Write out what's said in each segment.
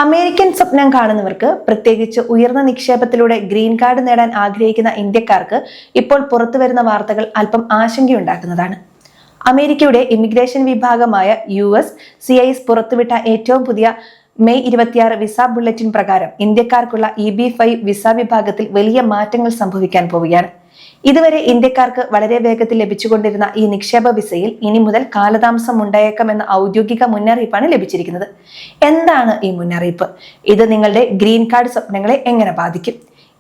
American സ്വപ്നം കാണുന്നവർക്ക്, പ്രത്യേകിച്ച് ഉയർന്ന നിക്ഷേപത്തിലൂടെ ഗ്രീൻ കാർഡ് നേടാൻ ആഗ്രഹിക്കുന്ന ഇന്ത്യക്കാർക്ക് ഇപ്പോൾ പുറത്തുവരുന്ന വാർത്തകൾ അല്പം ആശങ്കയുണ്ടാക്കുന്നതാണ്. അമേരിക്കയുടെ ഇമിഗ്രേഷൻ വിഭാഗമായ USCIS പുറത്തുവിട്ട ഏറ്റവും പുതിയ മെയ് 26 വിസ ബുള്ളറ്റിൻ പ്രകാരം ഇന്ത്യക്കാർക്കുള്ള EB-5 വിസ വിഭാഗത്തിൽ വലിയ മാറ്റങ്ങൾ സംഭവിക്കാൻ പോവുകയാണ്. ഇതുവരെ ഇന്ത്യക്കാർക്ക് വളരെ വേഗത്തിൽ ലഭിച്ചുകൊണ്ടിരുന്ന ഈ നിക്ഷേപ വിസയിൽ ഇനി മുതൽ കാലതാമസം ഉണ്ടായേക്കാമെന്ന ഔദ്യോഗിക മുന്നറിയിപ്പാണ് ലഭിച്ചിരിക്കുന്നത്. എന്താണ് ഈ മുന്നറിയിപ്പ്? ഇത് നിങ്ങളുടെ ഗ്രീൻ കാർഡ് സ്വപ്നങ്ങളെ എങ്ങനെ ബാധിക്കും?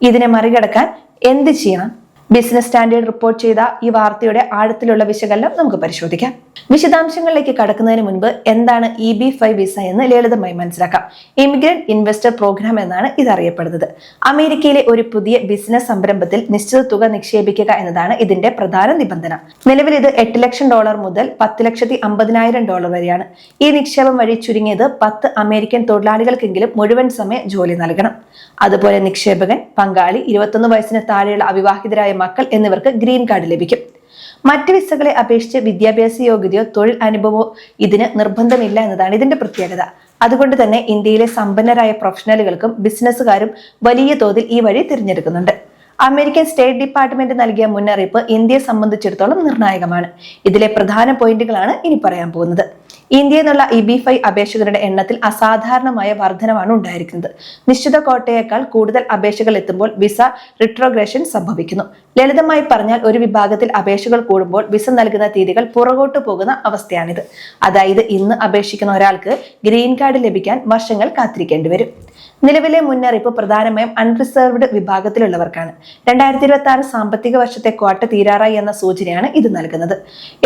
ഇതിനെ മറികടക്കാൻ എന്ത് ചെയ്യണം? ബിസിനസ് സ്റ്റാൻഡേർഡ് റിപ്പോർട്ട് ചെയ്ത ഈ വാർത്തയുടെ ആഴത്തിലുള്ള വിശകലനം നമുക്ക് പരിശോധിക്കാം. വിശദാംശങ്ങളിലേക്ക് കടക്കുന്നതിന് മുൻപ് എന്താണ് EB-5 വിസ എന്ന് ലളിതമായി മനസ്സിലാക്കാം. ഇമിഗ്രന്റ് ഇൻവെസ്റ്റർ പ്രോഗ്രാം എന്നാണ് ഇത് അറിയപ്പെടുന്നത്. അമേരിക്കയിലെ ഒരു പുതിയ ബിസിനസ് സംരംഭത്തിൽ നിശ്ചിത തുക നിക്ഷേപിക്കുക എന്നതാണ് ഇതിന്റെ പ്രധാന നിബന്ധന. നിലവിൽ ഇത് $8 ലക്ഷം മുതൽ $10,50,000 വരെയാണ്. ഈ നിക്ഷേപം വഴി ചുരുങ്ങിയത് 10 അമേരിക്കൻ തൊഴിലാളികൾക്കെങ്കിലും മുഴുവൻ സമയ ജോലി നൽകണം. അതുപോലെ നിക്ഷേപകൻ, പങ്കാളി, 21 വയസ്സിന് താഴെയുള്ള അവിവാഹിതരായ മക്കൾ എന്നിവർക്ക് ഗ്രീൻ കാർഡ് ലഭിക്കും. മറ്റ് വിസകളെ അപേക്ഷിച്ച് വിദ്യാഭ്യാസ യോഗ്യതയോ തൊഴിൽ അനുഭവമോ ഇതിന് നിർബന്ധമില്ല എന്നതാണ് ഇതിന്റെ പ്രത്യേകത. അതുകൊണ്ട് തന്നെ ഇന്ത്യയിലെ സമ്പന്നരായ പ്രൊഫഷണലുകൾക്കും ബിസിനസ്സുകാരും വലിയ തോതിൽ ഈ വഴി തിരഞ്ഞെടുക്കുന്നുണ്ട്. അമേരിക്കൻ സ്റ്റേറ്റ് ഡിപ്പാർട്ട്മെന്റ് നൽകിയ മുന്നറിയിപ്പ് ഇന്ത്യയെ സംബന്ധിച്ചിടത്തോളം നിർണായകമാണ്. ഇതിലെ പ്രധാന പോയിന്റുകളാണ് ഇനി പറയാൻ പോകുന്നത്. ഇന്ത്യയിൽ നിന്നുള്ള EB-5 അപേക്ഷകരുടെ എണ്ണത്തിൽ അസാധാരണമായ വർധനവാണ് ഉണ്ടായിരിക്കുന്നത്. നിശ്ചിത കോട്ടയേക്കാൾ കൂടുതൽ അപേക്ഷകൾ എത്തുമ്പോൾ വിസ റിട്രോഗ്രേഷൻ സംഭവിക്കുന്നു. ലളിതമായി പറഞ്ഞാൽ, ഒരു വിഭാഗത്തിൽ അപേക്ഷകൾ കൂടുമ്പോൾ വിസ നൽകുന്ന തീയതികൾ പുറകോട്ട് പോകുന്ന അവസ്ഥയാണിത്. അതായത് ഇന്ന് അപേക്ഷിക്കുന്ന ഒരാൾക്ക് ഗ്രീൻ കാർഡ് ലഭിക്കാൻ വർഷങ്ങൾ കാത്തിരിക്കേണ്ടി വരും. നിലവിലെ മുന്നറിയിപ്പ് പ്രധാനമായും അൺറിസർവ്ഡ് വിഭാഗത്തിലുള്ളവർക്കാണ്. 2026 സാമ്പത്തിക വർഷത്തെ ക്വാട്ട തീരാറായി എന്ന സൂചനയാണ് ഇത് നൽകുന്നത്.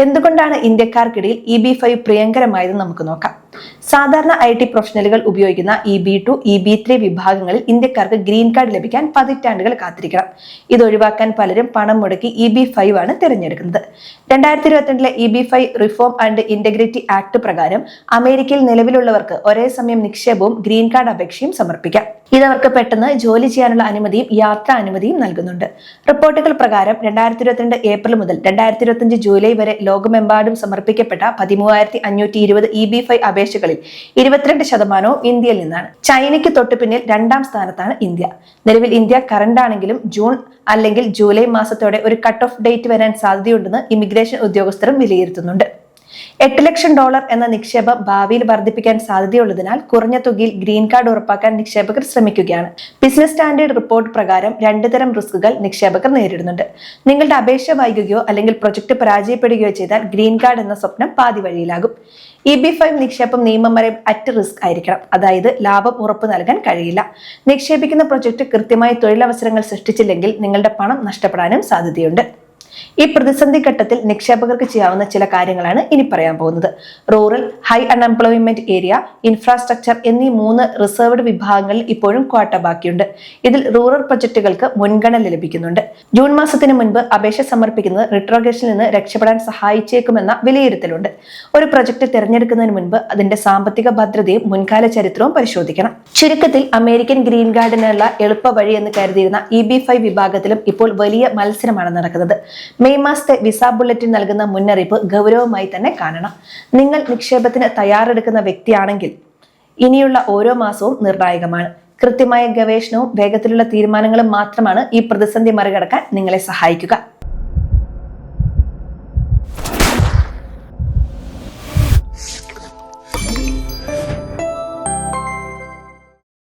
എന്തുകൊണ്ടാണ് ഇന്ത്യക്കാർക്കിടയിൽ EB-5 പ്രിയങ്കരമായതെന്ന് നമുക്ക് നോക്കാം. സാധാരണ IT പ്രൊഫഷണലുകൾ ഉപയോഗിക്കുന്ന EB-2, EB-3 വിഭാഗങ്ങളിൽ ഇന്ത്യക്കാർക്ക് ഗ്രീൻ കാർഡ് ലഭിക്കാൻ പതിറ്റാണ്ടുകൾ കാത്തിരിക്കണം. ഇത് ഒഴിവാക്കാൻ പലരും പണം മുടക്കി EB-5 ആണ് തിരഞ്ഞെടുക്കുന്നത്. 2022 EB-5 reform and integrity act പ്രകാരം അമേരിക്കയിൽ നിലവിലുള്ളവർക്ക് ഒരേ സമയം നിക്ഷേപവും ഗ്രീൻ കാർഡ് അപേക്ഷയും സമർപ്പിക്കാം. ഇതവർക്ക് പെട്ടെന്ന് ജോലി ചെയ്യാനുള്ള അനുമതിയും യാത്രാ അനുമതിയും നൽകുന്നുണ്ട്. റിപ്പോർട്ടുകൾ പ്രകാരം 2022 ഏപ്രിൽ മുതൽ 2025 ജൂലൈ വരെ ലോകമെമ്പാടും സമർപ്പിക്കപ്പെട്ട 13,520 EB-5 അപേക്ഷകളിൽ 22% ഇന്ത്യയിൽ നിന്നാണ്. ചൈനയ്ക്ക് തൊട്ടു പിന്നിൽ 2ാം സ്ഥാനത്താണ് ഇന്ത്യ. നിലവിൽ ഇന്ത്യ കറന്റ് ആണെങ്കിലും ജൂൺ അല്ലെങ്കിൽ ജൂലൈ മാസത്തോടെ ഒരു കട്ട് ഓഫ് ഡേറ്റ് വരാൻ സാധ്യതയുണ്ടെന്ന് ഇമിഗ്രേഷൻ ഉദ്യോഗസ്ഥരും വിലയിരുത്തുന്നുണ്ട്. $8 ലക്ഷം എന്ന നിക്ഷേപം ഭാവിയിൽ വർദ്ധിപ്പിക്കാൻ സാധ്യതയുള്ളതിനാൽ കുറഞ്ഞ തുകയിൽ ഗ്രീൻ കാർഡ് ഉറപ്പാക്കാൻ നിക്ഷേപകർ ശ്രമിക്കുകയാണ്. ബിസിനസ് സ്റ്റാൻഡേർഡ് റിപ്പോർട്ട് പ്രകാരം 2 തരം റിസ്കുകൾ നിക്ഷേപകർ നേരിടുന്നുണ്ട്. നിങ്ങളുടെ അപേക്ഷ വൈകുകയോ അല്ലെങ്കിൽ പ്രൊജക്ട് പരാജയപ്പെടുകയോ ചെയ്താൽ ഗ്രീൻ കാർഡ് എന്ന സ്വപ്നം പാതി വഴിയിലാകും. EB-5 നിക്ഷേപം നിയമപരം അറ്റ് റിസ്ക് ആയിരിക്കണം. അതായത് ലാഭം ഉറപ്പു നൽകാൻ കഴിയില്ല. നിക്ഷേപിക്കുന്ന പ്രൊജക്ട് കൃത്യമായി തൊഴിലവസരങ്ങൾ സൃഷ്ടിച്ചില്ലെങ്കിൽ നിങ്ങളുടെ പണം നഷ്ടപ്പെടാനും സാധ്യതയുണ്ട്. ഈ പ്രതിസന്ധി ഘട്ടത്തിൽ നിക്ഷേപകർക്ക് ചെയ്യാവുന്ന ചില കാര്യങ്ങളാണ് ഇനി പറയാൻ പോകുന്നത്. Rural, high unemployment area, infrastructure എന്നീ 3 റിസർവ്ഡ് വിഭാഗങ്ങളിൽ ഇപ്പോഴും ക്വാട്ട ബാക്കിയുണ്ട്. ഇതിൽ റൂറൽ പ്രൊജക്ടുകൾക്ക് മുൻഗണന ലഭിക്കുന്നുണ്ട്. ജൂൺ മാസത്തിന് മുൻപ് അപേക്ഷ സമർപ്പിക്കുന്നത് റിട്രോഗ്രേഷനിൽ നിന്ന് രക്ഷപ്പെടാൻ സഹായിച്ചേക്കുമെന്ന വിലയിരുത്തലുണ്ട്. ഒരു പ്രൊജക്ട് തിരഞ്ഞെടുക്കുന്നതിന് മുൻപ് അതിന്റെ സാമ്പത്തിക ഭദ്രതയും മുൻകാല ചരിത്രവും പരിശോധിക്കണം. ചുരുക്കത്തിൽ, അമേരിക്കൻ ഗ്രീൻ കാർഡിനുള്ള എളുപ്പ വഴി എന്ന് കരുതിയിരുന്ന EB-5 വിഭാഗത്തിലും ഇപ്പോൾ വലിയ മത്സരമാണ് നടക്കുന്നത്. മെയ് മാസത്തെ വിസ ബുള്ളറ്റിൻ നൽകുന്ന മുന്നറിയിപ്പ് ഗൗരവമായി തന്നെ കാണണം. നിങ്ങൾ നിക്ഷേപത്തിന് തയ്യാറെടുക്കുന്ന വ്യക്തിയാണെങ്കിൽ ഇനിയുള്ള ഓരോ മാസവും നിർണായകമാണ്. കൃത്യമായ ഗവേഷണവും വേഗത്തിലുള്ള തീരുമാനങ്ങളും മാത്രമാണ് ഈ പ്രതിസന്ധി മറികടക്കാൻ നിങ്ങളെ സഹായിക്കുക.